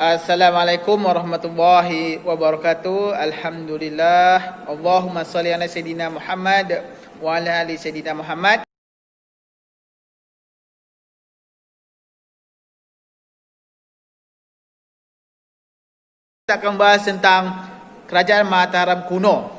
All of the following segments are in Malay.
Assalamualaikum warahmatullahi wabarakatuh. Alhamdulillah. Allahumma salli ala Sayyidina Muhammad wa ala ali Sayyidina Muhammad. Kita akan bahas tentang Kerajaan Mataram kuno.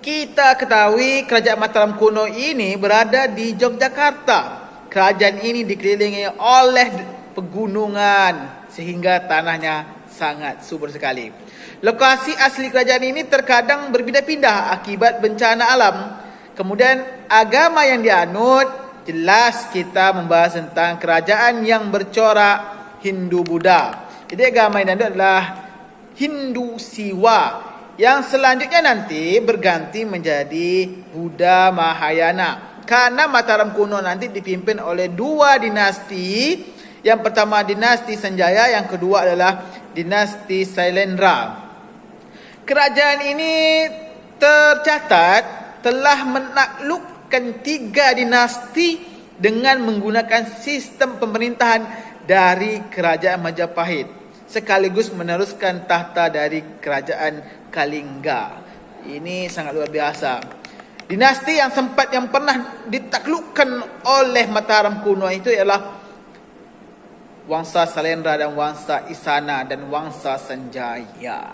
Kita ketahui Kerajaan Mataram kuno ini berada di Yogyakarta. Kerajaan ini dikelilingi oleh pegunungan sehingga tanahnya sangat subur sekali. Lokasi asli kerajaan ini terkadang berpindah-pindah akibat bencana alam. Kemudian agama yang dianut, jelas kita membahas tentang kerajaan yang bercorak Hindu-Buddha. Jadi agama yang dianut adalah Hindu Siwa, yang selanjutnya nanti berganti menjadi Buddha Mahayana. Karena Mataram kuno nanti dipimpin oleh dua dinasti. Yang pertama dinasti Sanjaya, yang kedua adalah dinasti Sailendra. Kerajaan ini tercatat telah menaklukkan 3 dinasti dengan menggunakan sistem pemerintahan dari Kerajaan Majapahit, sekaligus meneruskan tahta dari Kerajaan Kalingga. Ini sangat luar biasa. Dinasti yang pernah ditaklukkan oleh Mataram kuno itu ialah Wangsa Sailendra dan Wangsa Isana dan Wangsa Sanjaya.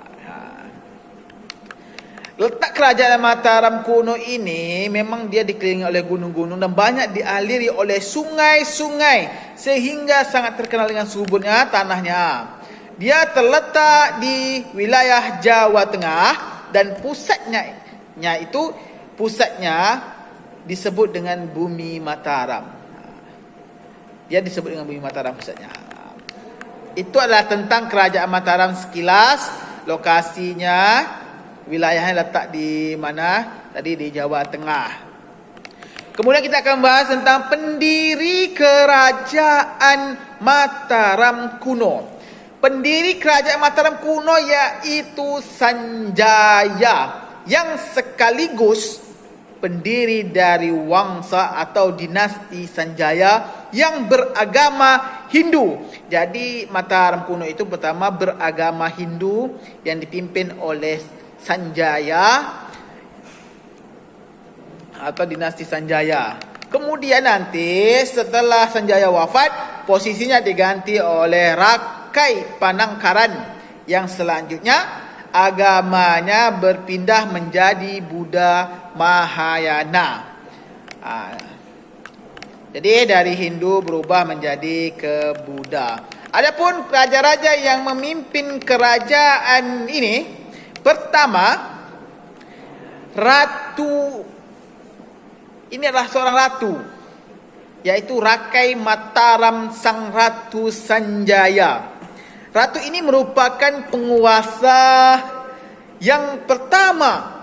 Letak kerajaan Mataram kuno ini memang dia dikelilingi oleh gunung-gunung dan banyak dialiri oleh sungai-sungai sehingga sangat terkenal dengan suburnya tanahnya. Dia terletak di wilayah Jawa Tengah dan pusatnya disebut dengan Bumi Mataram. Dia disebut dengan Bumi Mataram pusatnya. Itu adalah tentang Kerajaan Mataram sekilas. Lokasinya, wilayahnya letak di mana? Tadi di Jawa Tengah. Kemudian kita akan bahas tentang pendiri Kerajaan Mataram kuno. Pendiri Kerajaan Mataram kuno yaitu Sanjaya, yang sekaligus pendiri dari Wangsa atau dinasti Sanjaya yang beragama Hindu. Jadi Mataram kuno itu pertama beragama Hindu yang dipimpin oleh Sanjaya atau dinasti Sanjaya. Kemudian nanti setelah Sanjaya wafat, posisinya diganti oleh Rakai Panangkaran, yang selanjutnya agamanya berpindah menjadi Buddha Mahayana. Jadi dari Hindu berubah menjadi ke Buddha. Adapun raja-raja yang memimpin kerajaan ini, pertama ratu, ini adalah seorang ratu, yaitu Rakai Mataram Sang Ratu Sanjaya. Ratu ini merupakan penguasa yang pertama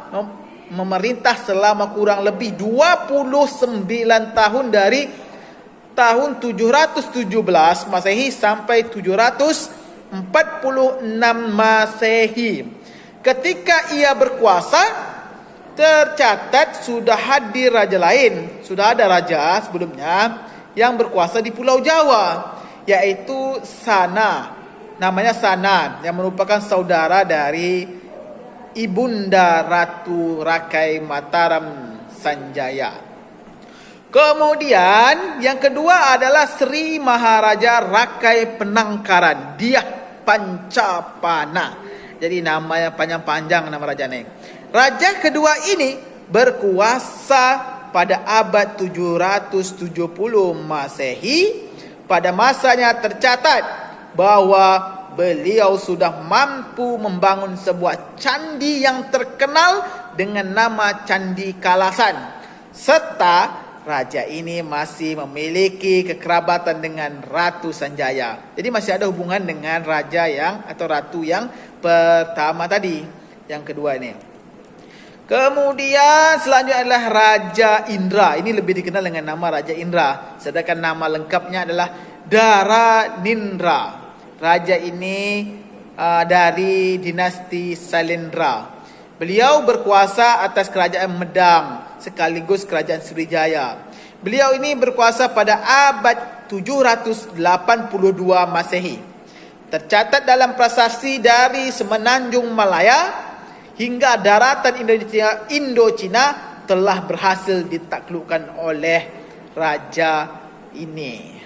memerintah selama kurang lebih 29 tahun, dari tahun 717 Masehi sampai 746 Masehi. Ketika ia berkuasa, tercatat sudah hadir raja lain. Sudah ada raja sebelumnya yang berkuasa di Pulau Jawa, yaitu Sana. Namanya Sana, yang merupakan saudara dari Ibunda Ratu Rakai Mataram Sanjaya. Kemudian yang kedua adalah Sri Maharaja Rakai Penangkaran, dia Pancapana. Jadi namanya panjang-panjang nama raja ini. Raja kedua ini berkuasa pada abad 770 Masehi. Pada masanya tercatat bahwa beliau sudah mampu membangun sebuah candi yang terkenal dengan nama Candi Kalasan. Serta raja ini masih memiliki kekerabatan dengan Ratu Sanjaya. Jadi masih ada hubungan dengan raja atau ratu yang pertama tadi, yang kedua ini. Kemudian selanjutnya adalah Raja Indra. Ini lebih dikenal dengan nama Raja Indra. Sedangkan nama lengkapnya adalah Dharanindra. Raja ini dari dinasti Sailendra. Beliau berkuasa atas kerajaan Medang sekaligus kerajaan Sriwijaya. Beliau ini berkuasa pada abad 782 Masehi. Tercatat dalam prasasti dari Semenanjung Malaya hingga daratan Indochina telah berhasil ditaklukkan oleh raja ini.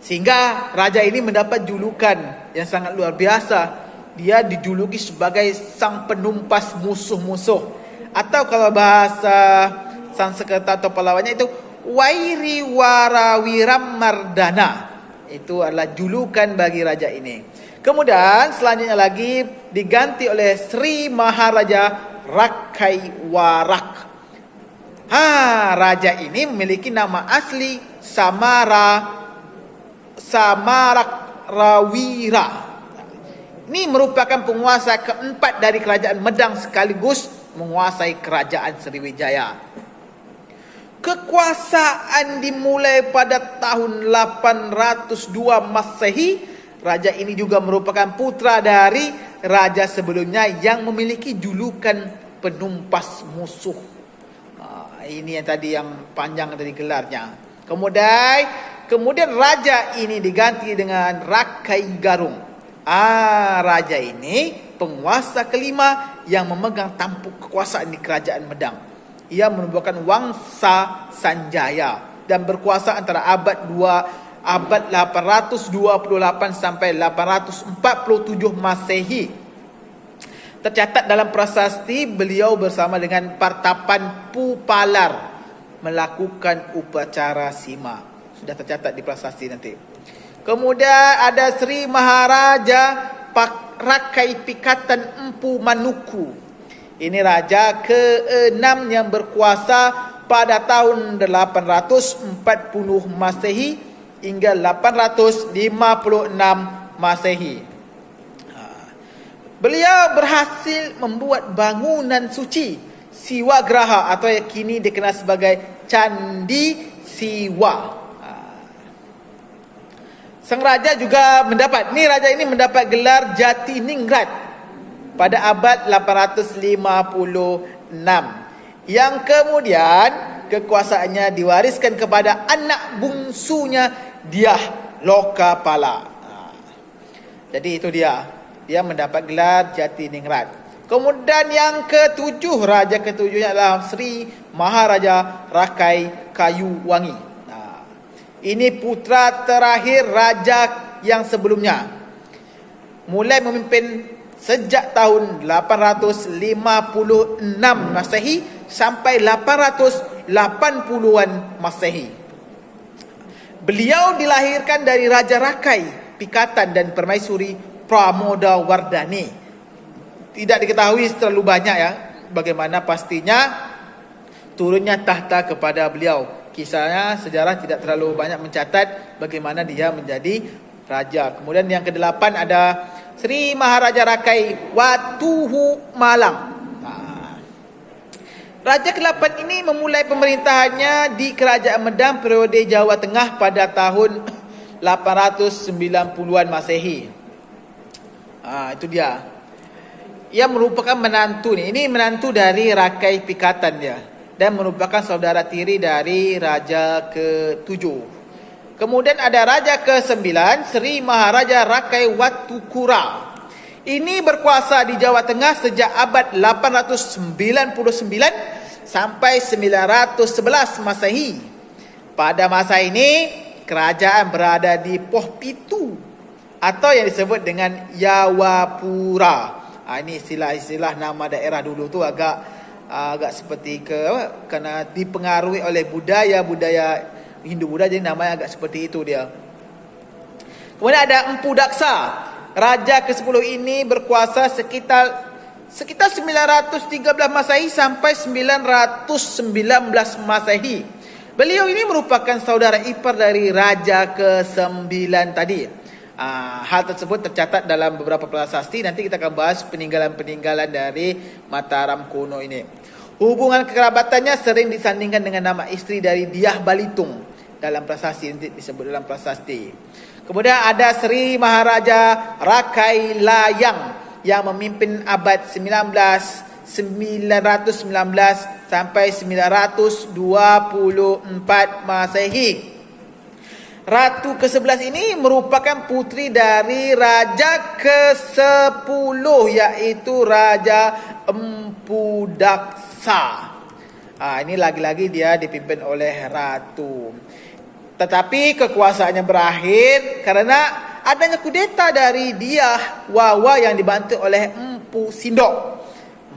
Sehingga raja ini mendapat julukan yang sangat luar biasa. Dia dijuluki sebagai sang penumpas musuh-musuh. Atau kalau bahasa Sanskerta atau Palawannya itu Wairi Warawiram Mardana. Itu adalah julukan bagi raja ini. Kemudian selanjutnya lagi diganti oleh Sri Maharaja Rakai Warak. Raja ini memiliki nama asli Samarak Rawira. Ini merupakan penguasa keempat dari kerajaan Medang sekaligus menguasai kerajaan Sriwijaya. Kekuasaan dimulai pada tahun 802 Masehi. Raja ini juga merupakan putra dari raja sebelumnya yang memiliki julukan penumpas musuh. Ini yang tadi yang panjang dari gelarnya. Kemudian raja ini diganti dengan Rakai Garung. Raja ini penguasa kelima yang memegang tampuk kekuasaan di kerajaan Medang. Ia merupakan Wangsa Sanjaya dan berkuasa antara abad 828 sampai 847 Masehi. Tercatat dalam prasasti beliau bersama dengan Partapan Pupalar melakukan upacara sima. Sudah tercatat di prasasti nanti. Kemudian ada Sri Maharaja Rakai Pikatan Empu Manuku. Ini raja ke-6 yang berkuasa pada tahun 840 Masehi hingga 856 Masehi. Beliau berhasil membuat bangunan suci Siwagraha atau yang kini dikenal sebagai Candi Siwa. Sang raja juga raja ini mendapat gelar Jatiningrat pada abad 856 yang kemudian kekuasaannya diwariskan kepada anak bungsunya Dyah Lokapala. Jadi itu dia mendapat gelar Jatiningrat. Kemudian yang ketujuh, raja ketujuhnya adalah Sri Maharaja Rakai Kayuwangi. Ini putra terakhir raja yang sebelumnya. Mulai memimpin sejak tahun 856 Masehi sampai 880-an Masehi. Beliau dilahirkan dari Raja Rakai Pikatan dan Permaisuri Pramoda Wardani. Tidak diketahui terlalu banyak bagaimana pastinya turunnya tahta kepada beliau. Kisahnya sejarah tidak terlalu banyak mencatat bagaimana dia menjadi raja. Kemudian yang ke-8 ada Sri Maharaja Rakai Watuhu Malang. Raja ke-8 ini memulai pemerintahannya di Kerajaan Medang periode Jawa Tengah pada tahun 890-an Masehi. Itu dia. Ia merupakan menantu nih. Ini menantu dari Rakai Pikatan dia. Dan merupakan saudara tiri dari Raja ke-7. Kemudian ada Raja ke-9, Sri Maharaja Rakai Watukura. Ini berkuasa di Jawa Tengah sejak abad 899 sampai 911 Masehi. Pada masa ini, kerajaan berada di Pohpitu atau yang disebut dengan Yawapura. Ini istilah-istilah nama daerah dulu tu agak seperti kerana dipengaruhi oleh budaya Hindu-Buddha, jadi namanya agak seperti itu dia. Kemudian ada Empu Daksa. Raja ke-10 ini berkuasa sekitar 913 Masehi sampai 919 Masehi. Beliau ini merupakan saudara ipar dari Raja ke-9 tadi. Hal tersebut tercatat dalam beberapa prasasti. Nanti kita akan bahas peninggalan-peninggalan dari Mataram kuno ini. Hubungan kekerabatannya sering disandingkan dengan nama isteri dari Dyah Balitung dalam prasasti, nanti disebut dalam prasasti. Kemudian ada Sri Maharaja Rakai Layang yang memimpin abad 919 sampai 924 Masehi. Ratu ke-11 ini merupakan putri dari Raja ke-10, iaitu Raja Empu Daksa. Ini lagi-lagi dia dipimpin oleh ratu. Tetapi kekuasaannya berakhir karena adanya kudeta dari dia Wawa yang dibantu oleh Empu Sindok.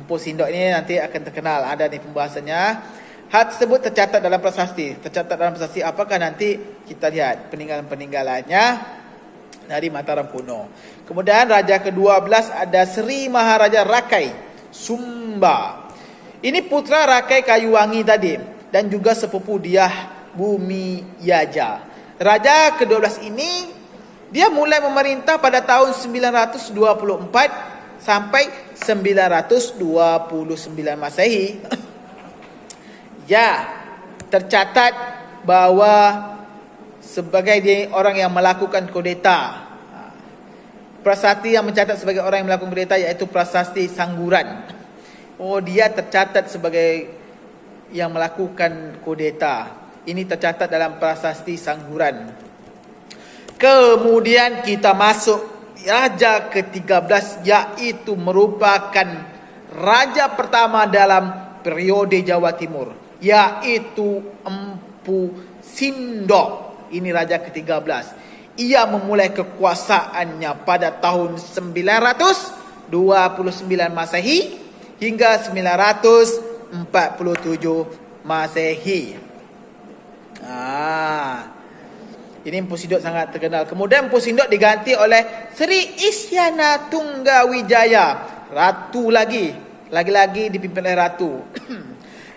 Empu Sindok ini nanti akan terkenal, ada di pembahasannya. Hal tersebut tercatat dalam prasasti. Tercatat dalam prasasti apakah nanti kita lihat peninggalan-peninggalannya dari Mataram kuno. Kemudian Raja ke-12 ada Sri Maharaja Rakai Sumba. Ini putra Rakai Kayuwangi tadi dan juga sepupu dia Bumi Yaja. Raja ke-12 ini dia mulai memerintah pada tahun 924 sampai 929 Masehi. Ya, tercatat bahwa sebagai dia orang yang melakukan kudeta. Prasasti yang mencatat sebagai orang yang melakukan kudeta iaitu Prasasti Sangguran. Dia tercatat sebagai yang melakukan kudeta. Ini tercatat dalam Prasasti Sangguran. Kemudian kita masuk Raja ke-13, iaitu merupakan raja pertama dalam periode Jawa Timur, yaitu Empu Sindok. Ini Raja ke-13. Ia memulai kekuasaannya pada tahun 929 Masehi hingga 947 Masehi. Ini Empu Sindok sangat terkenal. Kemudian Empu Sindok diganti oleh Sri Isyana Tunggawijaya, ratu lagi. Lagi-lagi dipimpin oleh ratu.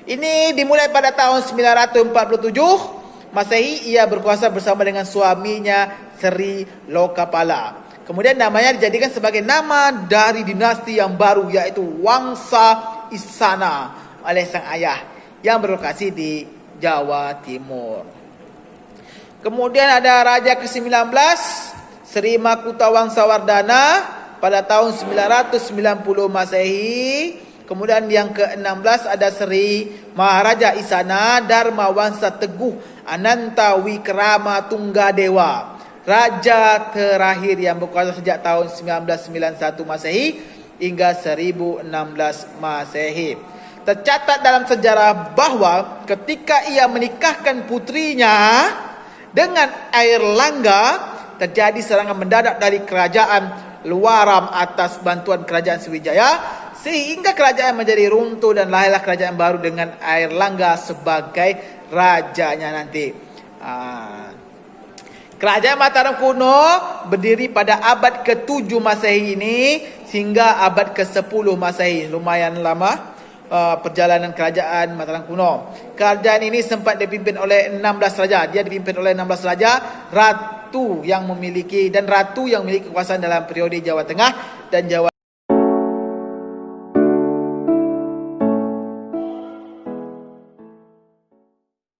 Ini dimulai pada tahun 947 Masehi. Ia berkuasa bersama dengan suaminya Sri Lokapala. Kemudian namanya dijadikan sebagai nama dari dinasti yang baru, yaitu Wangsa Isana oleh sang ayah yang berlokasi di Jawa Timur. Kemudian ada Raja ke-19 Sri Makuta Wangsawardana pada tahun 990 Masehi. Kemudian yang ke-16 ada Sri Maharaja Isana Dharma Wangsa Teguh Ananta Wikrama Tunggadewa, raja terakhir yang berkuasa sejak tahun 1991 Masehi hingga 1016 Masehi. Tercatat dalam sejarah bahwa ketika ia menikahkan putrinya dengan Airlangga, terjadi serangan mendadak dari kerajaan Luaram atas bantuan kerajaan Sriwijaya, sehingga kerajaan menjadi runtuh dan lahirlah kerajaan baru dengan Airlangga sebagai rajanya nanti. Kerajaan Mataram kuno berdiri pada abad ke-7 Masehi ini sehingga abad ke-10 Masehi. Lumayan lama perjalanan kerajaan Mataram kuno. Kerajaan ini sempat dipimpin oleh 16 raja. Dia dipimpin oleh 16 raja, ratu yang memiliki kekuasaan dalam periode Jawa Tengah dan Jawa